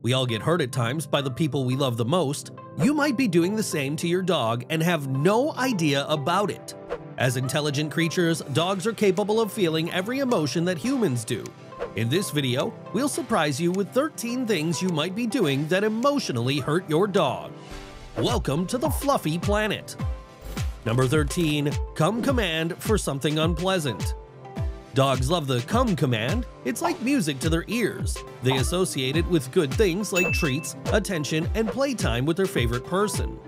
We all get hurt at times by the people we love the most. You might be doing the same to your dog and have no idea about it. As intelligent creatures, dogs are capable of feeling every emotion that humans do. In this video, we'll surprise you with 13 things you might be doing that emotionally hurt your dog. Welcome to the Fluffy Planet. Number 13. Come command for something unpleasant. Dogs love the come command. It's like music to their ears. They associate it with good things like treats, attention, and playtime with their favorite person.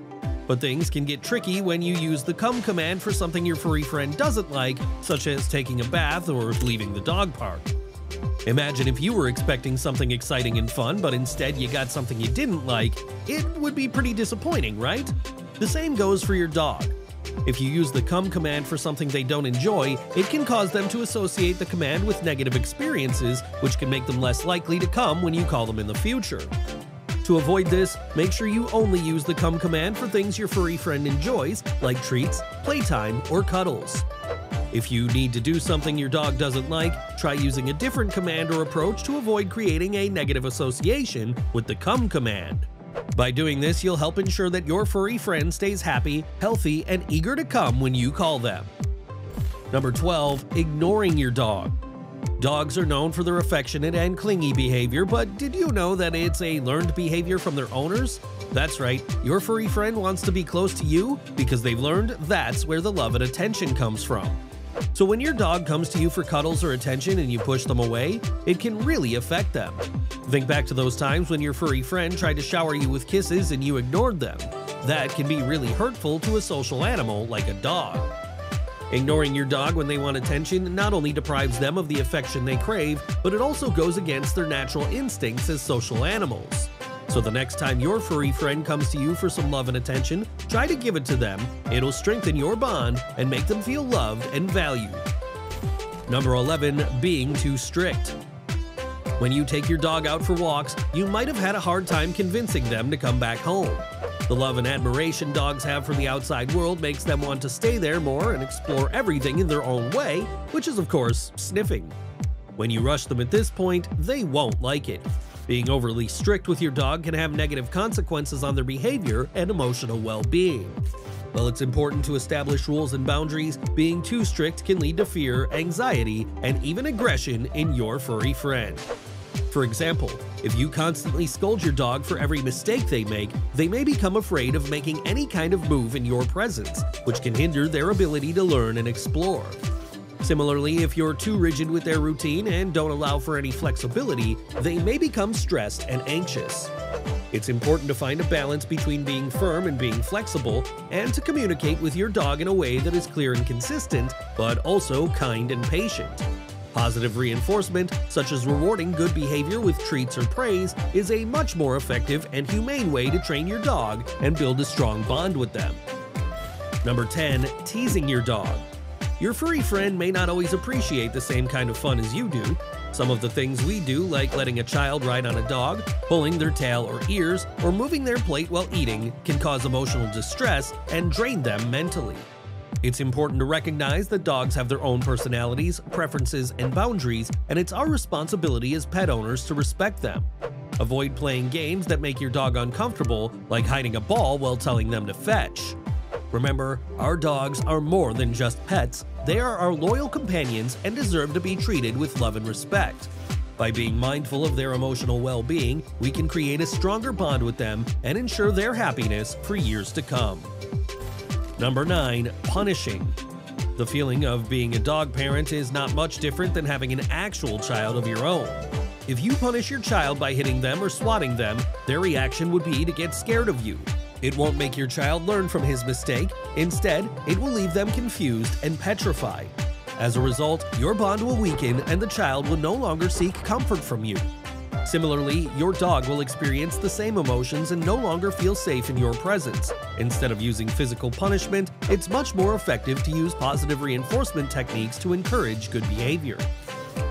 But things can get tricky when you use the come command for something your furry friend doesn't like, such as taking a bath or leaving the dog park. Imagine if you were expecting something exciting and fun, but instead you got something you didn't like. It would be pretty disappointing, right? The same goes for your dog. If you use the come command for something they don't enjoy, it can cause them to associate the command with negative experiences, which can make them less likely to come when you call them in the future. To avoid this, make sure you only use the come command for things your furry friend enjoys, like treats, playtime, or cuddles. If you need to do something your dog doesn't like, try using a different command or approach to avoid creating a negative association with the come command. By doing this, you'll help ensure that your furry friend stays happy, healthy, and eager to come when you call them. Number 12. Ignoring your dog. Dogs are known for their affectionate and clingy behavior, but did you know that it's a learned behavior from their owners? That's right, your furry friend wants to be close to you because they've learned that's where the love and attention comes from. So when your dog comes to you for cuddles or attention and you push them away, it can really affect them. Think back to those times when your furry friend tried to shower you with kisses and you ignored them. That can be really hurtful to a social animal like a dog. Ignoring your dog when they want attention not only deprives them of the affection they crave, but it also goes against their natural instincts as social animals. So the next time your furry friend comes to you for some love and attention, try to give it to them. It'll strengthen your bond and make them feel loved and valued. Number 11. Being too strict. When you take your dog out for walks, you might have had a hard time convincing them to come back home. The love and admiration dogs have for the outside world makes them want to stay there more and explore everything in their own way, which is of course sniffing. When you rush them at this point, they won't like it. Being overly strict with your dog can have negative consequences on their behavior and emotional well-being. While it's important to establish rules and boundaries, being too strict can lead to fear, anxiety, and even aggression in your furry friend. For example, if you constantly scold your dog for every mistake they may become afraid of making any kind of move in your presence, which can hinder their ability to learn and explore. Similarly, if you're too rigid with their routine and don't allow for any flexibility, they may become stressed and anxious. It's important to find a balance between being firm and being flexible, and to communicate with your dog in a way that is clear and consistent, but also kind and patient. Positive reinforcement, such as rewarding good behavior with treats or praise, is a much more effective and humane way to train your dog and build a strong bond with them. Number 10. Teasing your dog. Your furry friend may not always appreciate the same kind of fun as you do. Some of the things we do, like letting a child ride on a dog, pulling their tail or ears, or moving their plate while eating, can cause emotional distress and drain them mentally. It's important to recognize that dogs have their own personalities, preferences, and boundaries, and it's our responsibility as pet owners to respect them. Avoid playing games that make your dog uncomfortable, like hiding a ball while telling them to fetch. Remember, our dogs are more than just pets. They are our loyal companions and deserve to be treated with love and respect. By being mindful of their emotional well-being, we can create a stronger bond with them and ensure their happiness for years to come. Number 9. Punishing. The feeling of being a dog parent is not much different than having an actual child of your own. If you punish your child by hitting them or swatting them, their reaction would be to get scared of you. It won't make your child learn from his mistake. Instead, it will leave them confused and petrified. As a result, your bond will weaken and the child will no longer seek comfort from you. Similarly, your dog will experience the same emotions and no longer feel safe in your presence. Instead of using physical punishment, it's much more effective to use positive reinforcement techniques to encourage good behavior.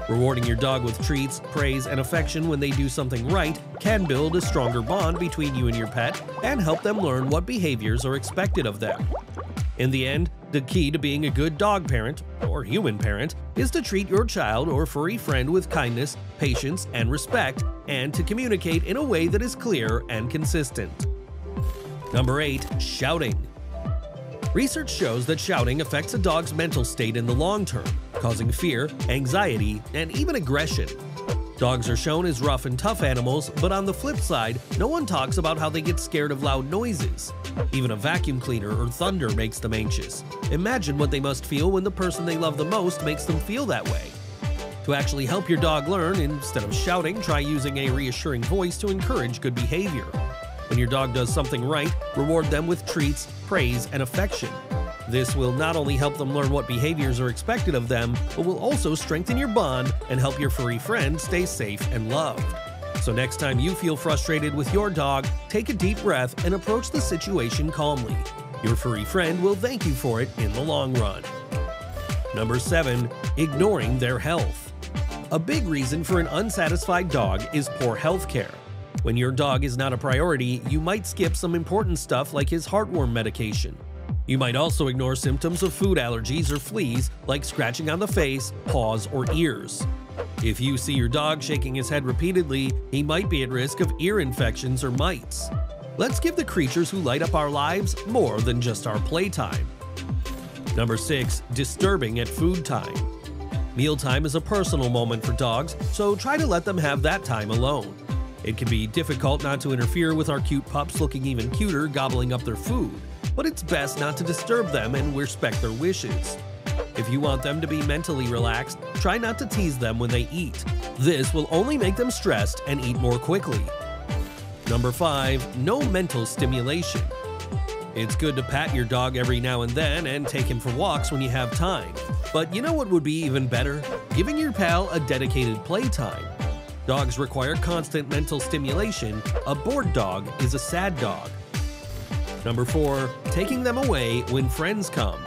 Rewarding your dog with treats, praise, and affection when they do something right can build a stronger bond between you and your pet and help them learn what behaviors are expected of them. In the end, the key to being a good dog parent, or human parent, is to treat your child or furry friend with kindness, patience, and respect, and to communicate in a way that is clear and consistent. Number 8. Shouting. Research shows that shouting affects a dog's mental state in the long term, causing fear, anxiety, and even aggression. Dogs are shown as rough and tough animals, but on the flip side, no one talks about how they get scared of loud noises. Even a vacuum cleaner or thunder makes them anxious. Imagine what they must feel when the person they love the most makes them feel that way. To actually help your dog learn, instead of shouting, try using a reassuring voice to encourage good behavior. When your dog does something right, reward them with treats, praise, and affection. This will not only help them learn what behaviors are expected of them, but will also strengthen your bond and help your furry friend stay safe and loved. So next time you feel frustrated with your dog, take a deep breath and approach the situation calmly. Your furry friend will thank you for it in the long run. Number 7. Ignoring their health. A big reason for an unsatisfied dog is poor health care. When your dog is not a priority, you might skip some important stuff like his heartworm medication. You might also ignore symptoms of food allergies or fleas like scratching on the face, paws, or ears. If you see your dog shaking his head repeatedly, he might be at risk of ear infections or mites. Let's give the creatures who light up our lives more than just our playtime. Number 6. Disturbing at food time. Mealtime is a personal moment for dogs, so try to let them have that time alone. It can be difficult not to interfere with our cute pups looking even cuter gobbling up their food, but it's best not to disturb them and respect their wishes. If you want them to be mentally relaxed, try not to tease them when they eat. This will only make them stressed and eat more quickly. Number 5. No mental stimulation. It's good to pat your dog every now and then and take him for walks when you have time. But you know what would be even better? Giving your pal a dedicated playtime. Dogs require constant mental stimulation. A bored dog is a sad dog. Number 4. Taking them away when friends come.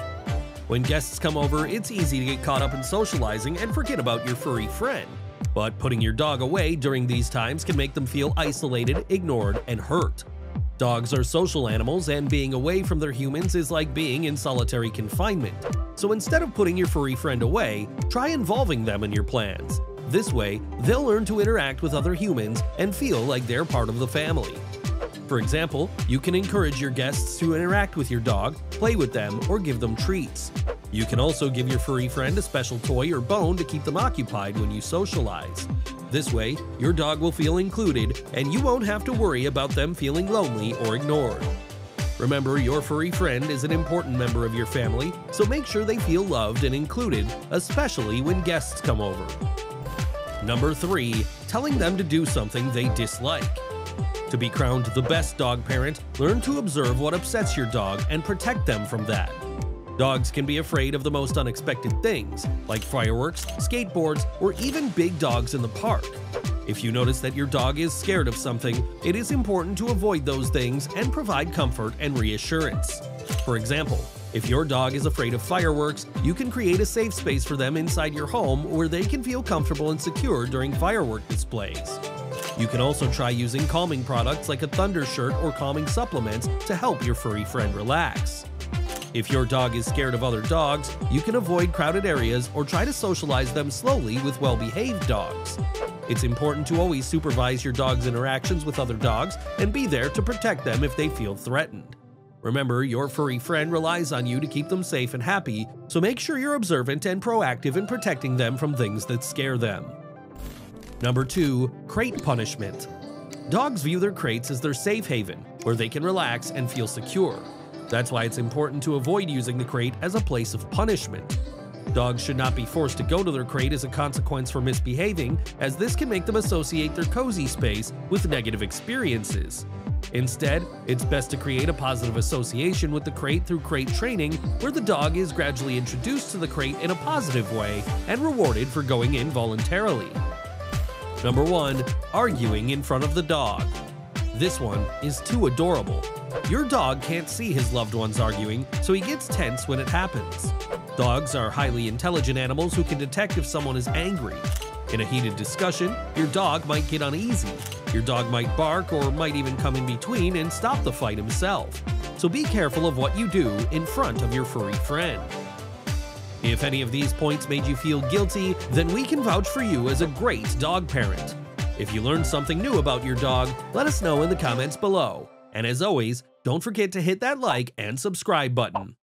When guests come over, it's easy to get caught up in socializing and forget about your furry friend. But putting your dog away during these times can make them feel isolated, ignored, and hurt. Dogs are social animals, and being away from their humans is like being in solitary confinement. So instead of putting your furry friend away, try involving them in your plans. This way, they'll learn to interact with other humans and feel like they're part of the family. For example, you can encourage your guests to interact with your dog, play with them, or give them treats. You can also give your furry friend a special toy or bone to keep them occupied when you socialize. This way, your dog will feel included, and you won't have to worry about them feeling lonely or ignored. Remember, your furry friend is an important member of your family, so make sure they feel loved and included, especially when guests come over. Number 3. Telling them to do something they dislike. To be crowned the best dog parent, learn to observe what upsets your dog and protect them from that. Dogs can be afraid of the most unexpected things, like fireworks, skateboards, or even big dogs in the park. If you notice that your dog is scared of something, it is important to avoid those things and provide comfort and reassurance. For example, if your dog is afraid of fireworks, you can create a safe space for them inside your home where they can feel comfortable and secure during firework displays. You can also try using calming products like a thunder shirt or calming supplements to help your furry friend relax. If your dog is scared of other dogs, you can avoid crowded areas or try to socialize them slowly with well-behaved dogs. It's important to always supervise your dog's interactions with other dogs and be there to protect them if they feel threatened. Remember, your furry friend relies on you to keep them safe and happy, so make sure you're observant and proactive in protecting them from things that scare them. Number 2. Crate punishment. Dogs view their crates as their safe haven, where they can relax and feel secure. That's why it's important to avoid using the crate as a place of punishment. Dogs should not be forced to go to their crate as a consequence for misbehaving, as this can make them associate their cozy space with negative experiences. Instead, it's best to create a positive association with the crate through crate training, where the dog is gradually introduced to the crate in a positive way and rewarded for going in voluntarily. Number 1. Arguing in front of the dog. This one is too adorable. Your dog can't see his loved ones arguing, so he gets tense when it happens. Dogs are highly intelligent animals who can detect if someone is angry. In a heated discussion, your dog might get uneasy. Your dog might bark or might even come in between and stop the fight himself. So be careful of what you do in front of your furry friend. If any of these points made you feel guilty, then we can vouch for you as a great dog parent. If you learned something new about your dog, let us know in the comments below. And as always, don't forget to hit that like and subscribe button.